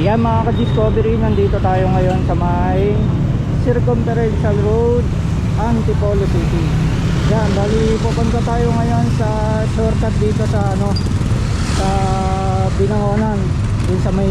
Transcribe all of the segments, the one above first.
Yan mga ka-discovery, nandito tayo ngayon sa may Circumferential Road, Antipolo City. Yan, bali pupunta tayo ngayon sa shortcut dito sa sa Binangonan, din sa may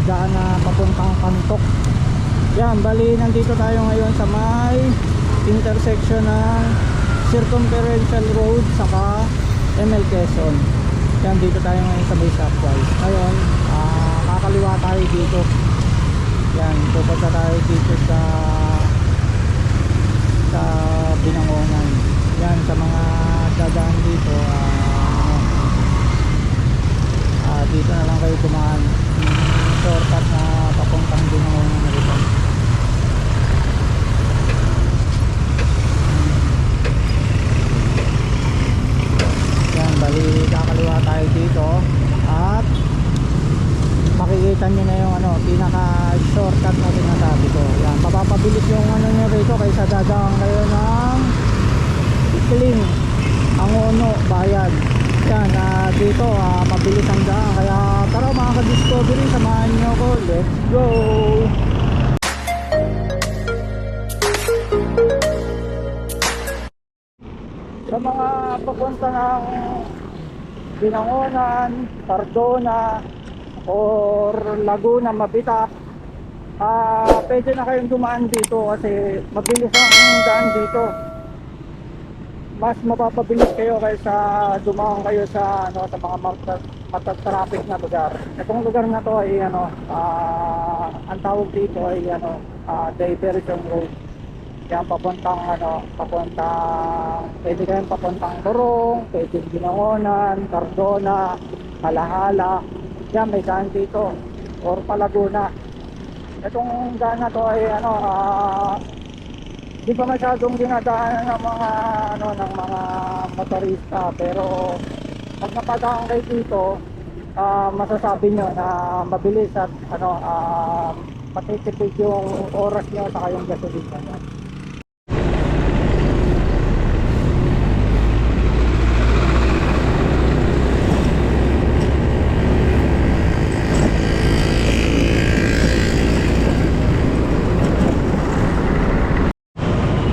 daan na papuntang Kantok. Yan, bali nandito tayo ngayon sa may intersection ng Circumferential Road saka ML Quezon. Yan, dito tayo ngayon sa may Shopwise. Ngayon, kakaliwa tayo dito. Yan, pupunta tayo dito sa Binangonan. Yan, sa mga dadaan dito, dito na lang kayo dumaan. Shortcut na papuntang Binangonan na dito. Yan, bali kakaliwa tayo dito at makikita nyo na yung pinaka shortcut na sinasabi ko. Yan, mapapabilis yung nyo rito kaysa dadaan kayo ng Ikling, Angono, Bayan. Yan, dito mabilis ang daan. Kaya tara mga ka-discovery, samahan nyo ko. Let's go! Sa mga papunta ng Binangonan, Cardona or Laguna, Mabita, pwede na kayong dumaan dito kasi mabilis ang daan dito. Mas mapapabilis kayo kaysa dumaan kayo sa sa mga matatraffic na lugar. Itong lugar na to ay ang tawag dito ay diversion road. Yan, papuntang pwede kayong papuntang Torong, pwede Binangonan, Cardona, Halahala. Yan, may daan dito or Palaguna. Itong daan na to ay di pa masyadong dinadaanan ng mga motorista, pero pag napadaan kayo dito, masasabi nyo na mabilis at matitipid yung oras nyo sa kayong gasolina nyo.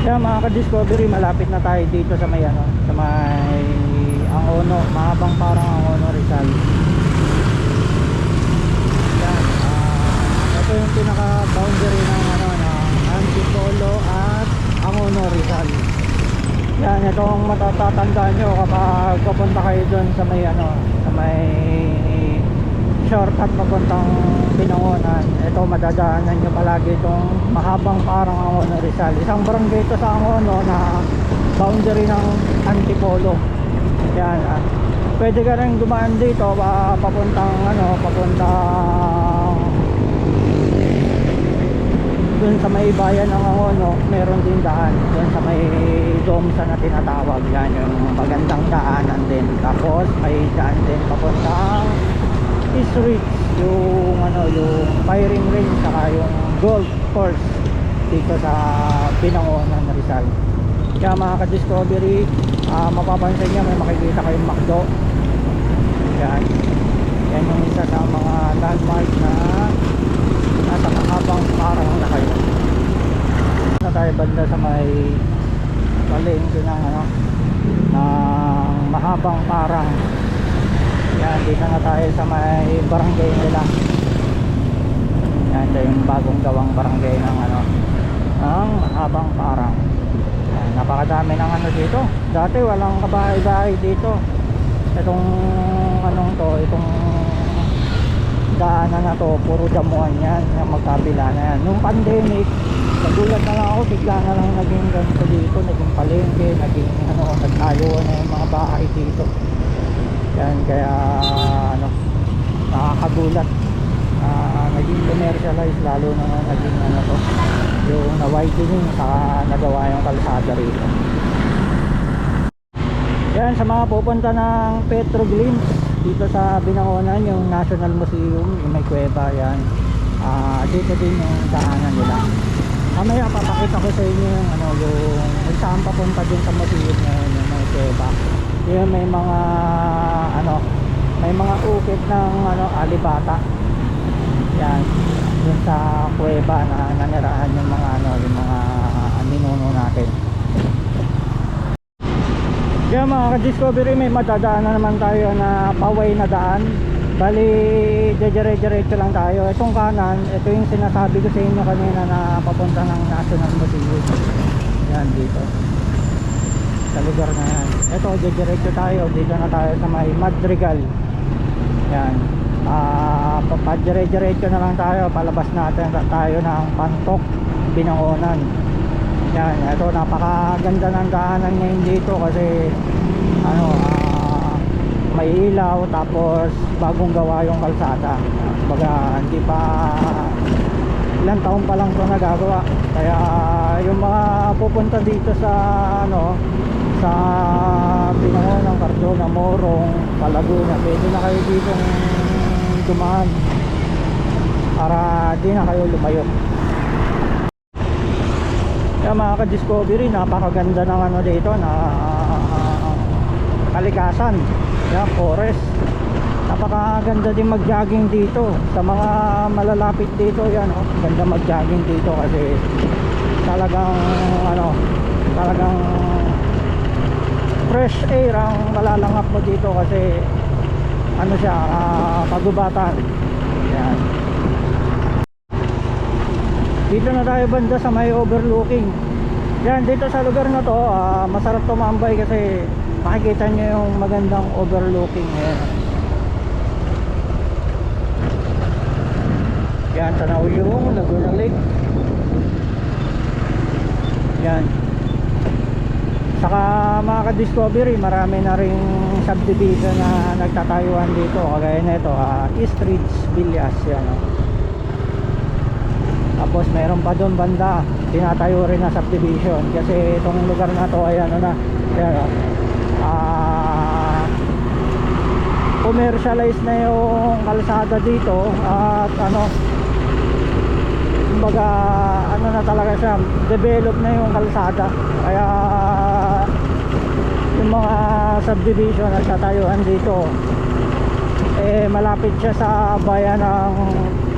Yan mga ka-discovery, malapit na tayo dito sa may sa may Angono, mahabang parang Angono, Rizal. Yan, ito yung pinaka boundary ng Antipolo at Angono, Rizal. Yan, itong matatatandaan nyo kapag papunta kayo dun sa may sa may shortcut papuntang Binangonan. Ito, madadaanan nyo palagi itong mahabang parang Angono, Rizal. Isang barangay ito sa Angono na boundary ng Antipolo. Yan, pwede ka rin dumaan dito papuntang dun sa may bayan ng Angono. Meron din daan dun sa may Domsa na tinatawag. Yan, yung magandang daanan din. Tapos may daan din papuntang Street, yung yung firing range saka yung golf course dito sa Binangonan, Rizal. Kaya mga ka-discovery, mapapansin nyo may makikita kayong McDo. Yan yung isa sa mga landmark na nasa mahabang parang na kayo. Na tayo banda sa may palengke ng ng mahabang parang. Yan, dito na tayo sa may barangay nila. Yan, ito yung bagong gawang barangay ng ang Mahabang Parang. Yan, napakadami ng dito. Dati walang kabahay-bahay dito. Itong itong daanan na to, puro damuhan yan, yung magkabila na yan. Nung pandemic, nagulat na lang ako, bigla na lang naging ganito dito, naging palengke, naging nagtayuan na yung mga bahay dito. Yan, kaya nakakagulat. Naging commercialized, lalo na naging yung na-widening saka nagawa yung kalsada rito. Yan, sa mga pupunta ng Petroglins dito sa Binangonan, yung National Museum, yung may kuweba. Yan, dito din yung daanan nila. Mamaya papakita ko sa inyo yung saan papunta din sa museum ngayon, yung may kuweba. Yung may mga may mga ukit ng alibata. Yan, dun sa kuweba na nanirahan yung mga ano, yung mga ninuno natin. Kaya mga ka-discovery, may madadaanan naman tayo na paway na daan. Bali, dire-diretso lang tayo. Itong kanan, ito yung sinasabi ko sa inyo kanina na papunta ng National Museum. Yan, dito sa lugar na yan. Ito, dire-diretso tayo. Dito na tayo sa may Madrigal. Yan, dire-diretso na lang tayo. Palabas natin tayo ng Pantok, Binangonan. Yan, ito, napakaganda ng daanan ngayon dito kasi ano, may ilaw, tapos bagong gawa yung kalsada. Baga hindi pa, ilang taon pa lang ito nagagawa. Kaya yung mga pupunta dito sa ano, sa Binangonan, Cardona, Morong, Palaguna, pwede na kayo dito dumaan para di na kayo lumayo. Kaya mga ka-discovery, napakaganda ng ano dito na kalikasan. Yan, forest. Napakaganda din mag-jogging dito. Sa mga malalapit dito, yan, oh, ganda mag-jogging dito kasi talagang ano, talagang fresh air ang malalanghap mo dito kasi ano siya, kagubatan. Yan. Dito na tayo banda sa may overlooking. Yan, dito sa lugar na to, masarap tumambay kasi makikita nyo yung magandang overlooking. Yan, yan, tanaw yung Laguna Lake. Yan. Saka mga ka-discovery, marami na ring subdivision na nagtatayuan dito. Kagaya na ito, East Ridge Villas. Yan, oh. Tapos meron pa doon banda, tinatayo rin na subdivision kasi itong lugar na to ay ano na, ayan, commercialize na yung kalsada dito at ano, kumbaga ano na talaga siya, develop na yung kalsada. Kaya yung mga subdivision at tatayuan dito eh malapit siya sa bayan ng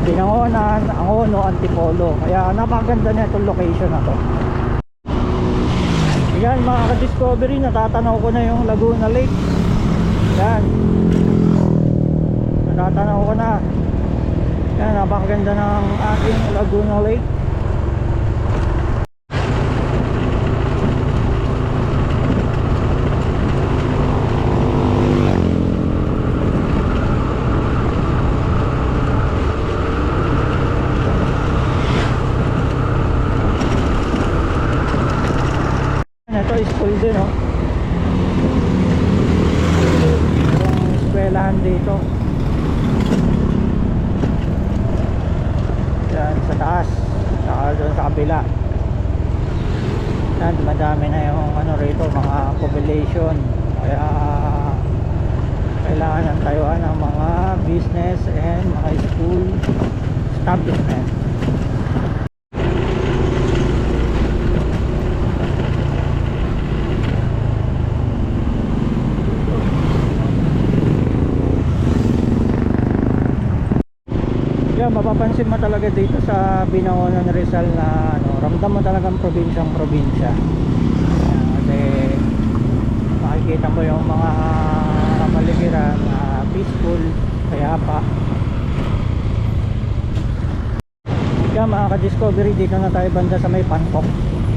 Binangonan, Angono, Antipolo. Kaya napakaganda na itong location na to. Yan mga ka-discovery, natatanaw ko na yung Laguna Lake. Yan, natatanaw ko na. Yan, napakaganda ng ating Laguna Lake. Ito school din, oh. Yung eskwelahan dito. Yan sa taas, saka doon sa kabila. Yan, madami na yung ano rito, mga population. Kaya kailangan ng tayuan ng mga business and mga school establishment. Yeah, mapapansin mo talaga dito sa Binangonan, Rizal na ano, ramdam mo talagang probinsyang probinsya. Kasi makikita mo yung mga paligiran na peaceful, payapa. Kaya mga ka-discovery, dito na tayo banda sa may Pantok.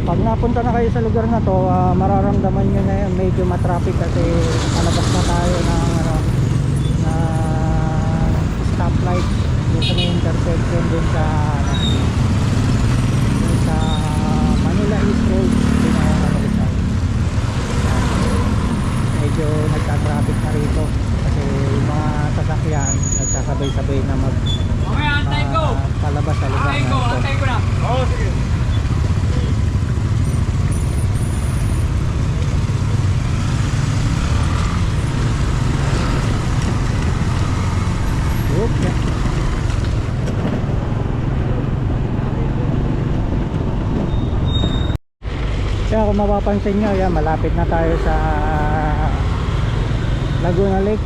Pag napunta na kayo sa lugar na to, mararamdaman nyo na yun, medyo matraffic kasi malabas na tayo ng ano, na stoplight dito sa may intersection dun sa ano, dun sa Manila East Road, Binangonan, Rizal. Medyo nagka-traffic na rito kasi yung mga sasakyan nagsasabay-sabay na palabas sa lugar na ito. Antay ko na. Oo, sige. Okay. Kaya kung mapapansin nyo, yan, malapit na tayo sa Laguna Lake.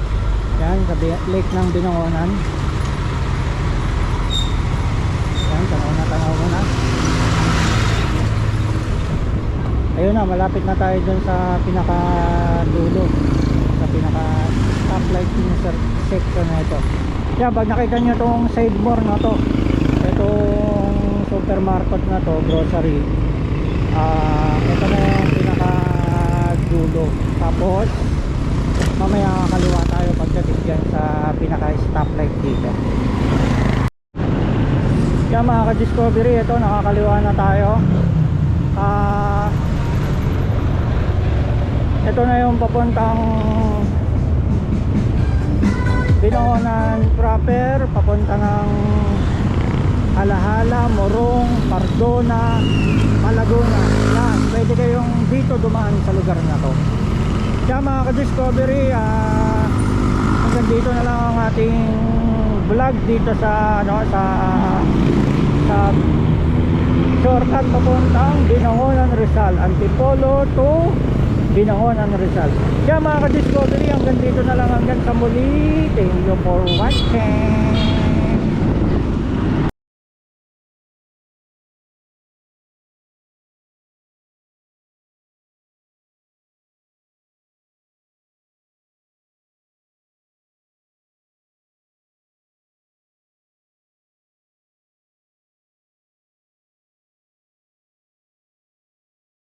Yan, sa lake ng Binangonan. malapit na tayo dun sa pinaka dulo, sa pinaka stoplight section na ito. Yan, pag nakita nyo tong Sidemore na to, itong supermarket na to, grocery, ito na yung pinaka dulo. Tapos mamaya kakaliwa tayo pagdating dyan sa pinaka stoplight dito. Yan mga ka-discovery, ito nakakaliwa na tayo. Ito na yung papuntang Binangonan proper, papunta ng Alahala, Morong, Cardona, Malaguna. Yan, pwede kayong dito dumaan sa lugar na to. Kaya mga ka-discovery, hanggang dito na lang ang ating vlog dito sa sa shortcut papuntang Binangonan, Rizal, Antipolo to Binangonan, Rizal. Kaya mga ka-discovery, hanggang dito na lang, hanggang sa muli. Thank you for watching.